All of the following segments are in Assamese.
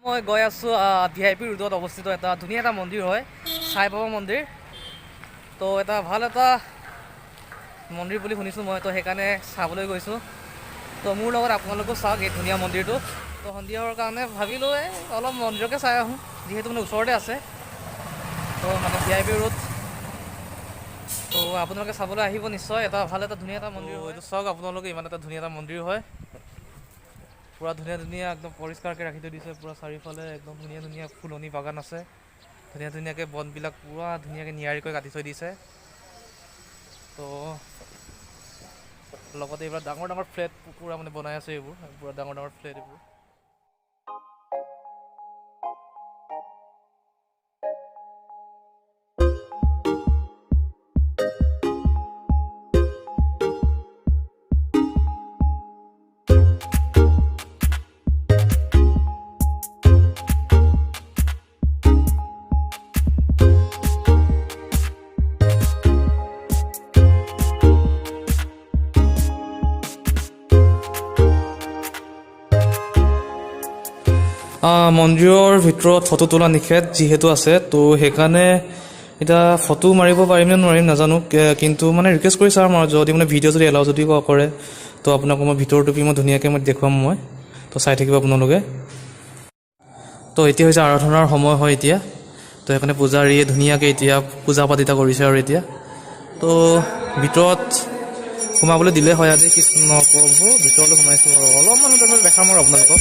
মই গৈ আছোঁ VIP ৰোডত অৱস্থিত এটা ধুনীয়া এটা মন্দিৰ হয়, সাই বাবা মন্দিৰ। তো এটা ভাল এটা মন্দিৰ বুলি শুনিছোঁ মই, তো সেইকাৰণে চাবলৈ গৈছোঁ। তো মোৰ লগত আপোনালোকেও চাওক এই ধুনীয়া মন্দিৰটো। তো সন্ধিয়া হোৱাৰ কাৰণে ভাবিলোঁ অলপ মন্দিৰকে চাই আহোঁ, যিহেতু মানে ওচৰতে আছে। তো মানে VIP ৰোড, তো আপোনালোকে চাবলৈ আহিব নিশ্চয়। এটা ভাল এটা ধুনীয়া এটা মন্দিৰ, এইটো চাওক আপোনালোকে, ইমান এটা ধুনীয়া এটা মন্দিৰ হয়। পূৰা ধুনীয়া ধুনীয়া একদম পৰিষ্কাৰকৈ ৰাখি থৈ দিছে, পূৰা চাৰিওফালে একদম ধুনীয়া ধুনীয়া ফুলনি বাগান আছে। ধুনীয়া ধুনীয়াকৈ বনবিলাক পূৰা ধুনীয়াকৈ নিয়াৰিকৈ কাটি থৈ দিছে। তো লগতে এইবিলাক ডাঙৰ ডাঙৰ ফ্লেট পূৰা মানে বনাই আছে, এইবোৰ পূৰা ডাঙৰ ডাঙৰ ফ্লেট এইবোৰ। মন্দিৰৰ ভিতৰত ফটো তোলা নিষেধ যিহেতু আছে, তো সেইকাৰণে এতিয়া ফটো মাৰিব পাৰিম নে নোৱাৰিম নাজানো, কিন্তু মানে ৰিকুৱেষ্ট কৰি চাম আৰু যদি মানে ভিডিঅ' যদি এলাউ যদি কৰে, তো আপোনালোকক মই ভিতৰৰ টুপি মই ধুনীয়াকৈ মই দেখুৱাম মই, তো চাই থাকিব আপোনালোকে। তো এতিয়া হৈছে আৰাধনাৰ সময় হয় এতিয়া, তো সেইকাৰণে পূজাৰীয়ে ধুনীয়াকৈ এতিয়া পূজা পাঠ এটা কৰিছে আৰু এতিয়া। তো ভিতৰত সোমাবলৈ দিলে হয়, আজি কৃষ্ণ প্ৰভু ভিতৰলৈ সোমাইছোঁ আৰু অলপমান তাৰপিছত দেখাম আৰু আপোনালোকক।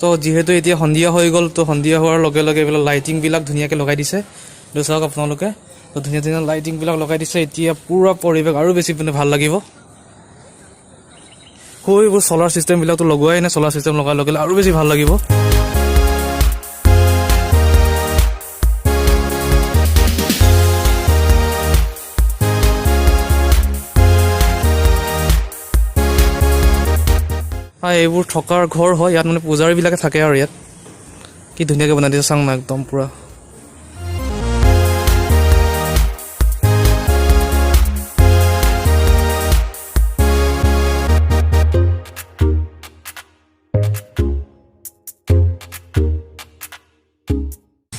তো যিহেতু এতিয়া সন্ধিয়া হৈ গ'ল, তো সন্ধিয়া হোৱাৰ লগে লগে এইবিলাক লাইটিংবিলাক ধুনীয়াকৈ লগাই দিছে, এইটো চাওক আপোনালোকে। তো ধুনীয়া ধুনীয়া লাইটিংবিলাক লগাই দিছে, এতিয়া পূৰা পৰিৱেশ আৰু বেছি মানে ভাল লাগিব। এইবোৰ চলাৰ ছিষ্টেমবিলাকতো লগোৱাই নাই, চলাৰ ছিষ্টেম লগাই লগালে আৰু বেছি ভাল লাগিব। এইবোৰ থকাৰ ঘৰ হয়, ইয়াত মানে পূজাৰীবিলাকে থাকে আৰু ইয়াত কি ধুনীয়াকৈ বনাই দিছে চাং না একদম পূৰা।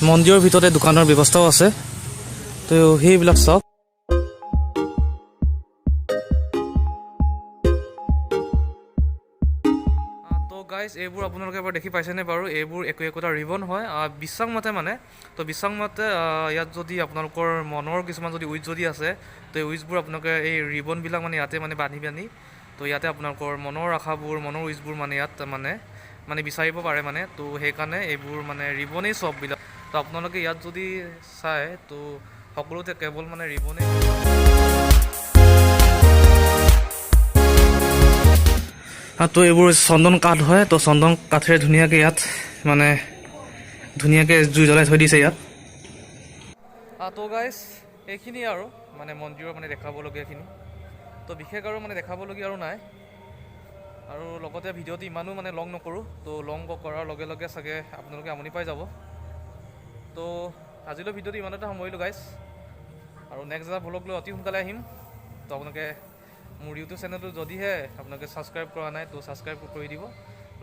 মন্দিৰৰ ভিতৰতে দোকানৰ ব্যৱস্থাও আছে, তো সেইবিলাক চাওক। গাইজ এইবোৰ আপোনালোকে এবাৰ দেখি পাইছেনে বাৰু, এইবোৰ একোটা ৰিবন হয় বিশ্বাস মতে মানে। তো বিশ্বাস মতে ইয়াত যদি আপোনালোকৰ মনৰ কিছুমান যদি উইচ যদি আছে, তো এই উইচবোৰ আপোনালোকে এই ৰিবনবিলাক মানে ইয়াতে মানে বান্ধি তো ইয়াতে আপোনালোকৰ মনৰ আশাবোৰ, মনৰ উইচবোৰ মানে ইয়াত মানে বিচাৰিব পাৰে মানে। তো সেইকাৰণে এইবোৰ মানে ৰিবনেই চববিলাক। তো আপোনালোকে ইয়াত যদি চায়, তো সকলোতে কেৱল মানে ৰিবনেই। তো এইবোৰ চন্দন কাঠ হয়, তো চন্দন কাঠেৰে ধুনীয়াকৈ ইয়াত মানে ধুনীয়াকৈ জুই জ্বলাই থৈ দিছে ইয়াত। তো গাইজ এইখিনি আৰু মানে মন্দিৰৰ মানে দেখাবলগীয়াখিনি, তো বিশেষ আৰু মানে দেখাবলগীয়া আৰু নাই। আৰু লগতে ভিডিঅ'টো ইমানো মানে লং নকৰোঁ, তো লং কৰাৰ লগে লগে চাগে আপোনালোকে আমনি পাই যাব। তো আজিলৈ ভিডিঅ'টো ইমানতে সামৰিলোঁ গাইজ, আৰু নেক্সট এটা ভ্লগ লৈ অতি সোনকালে আহিম। তো আপোনালোকে মোৰ ইউটিউব চেনেলটো যদিহে আপোনালোকে ছাবস্ক্ৰাইব কৰা নাই, তো ছাবস্ক্ৰাইব কৰি দিব।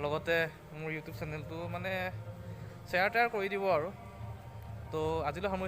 লগতে মোৰ ইউটিউব চেনেলটো মানে শ্বেয়াৰ টেয়াৰ কৰি দিব আৰু। তো আজিলৈ সামৰিছোঁ।